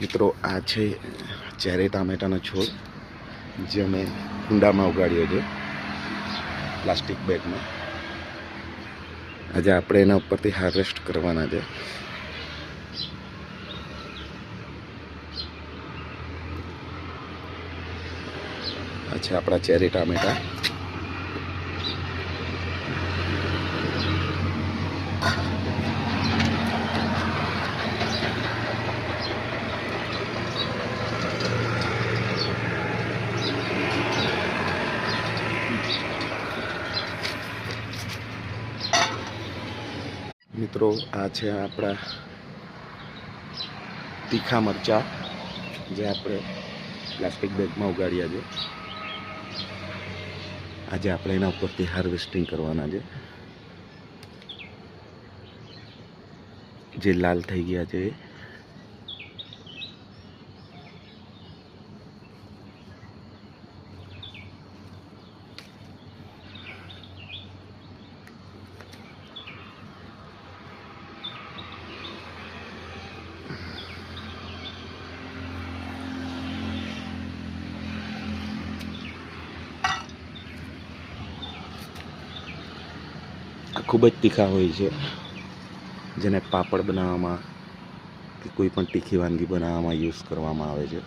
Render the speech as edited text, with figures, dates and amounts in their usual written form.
મિત્રો આ છે ચેરી ટામેટાનો છોડ જે અમે કુંડામાં ઉગાડ્યો છે, પ્લાસ્ટિક બેગમાં. આજે આપણે એના ઉપરથી હાર્વેસ્ટ કરવાના છે. આ છે આપણા ચેરી ટામેટા. મિત્રો આ છે આપણા તીખા મરચાં જે આપણે પ્લાસ્ટિક બેગમાં ઉગાડ્યા છે. આજે આપણે એના ઉપરથી હાર્વેસ્ટિંગ કરવાના છે. જે લાલ થઈ ગયા છે આ ખૂબ જ તીખા હોય છે, જેને પાપડ બનાવવામાં કે કોઈ પણ તીખી વાનગી બનાવવામાં યુઝ કરવામાં આવે છે.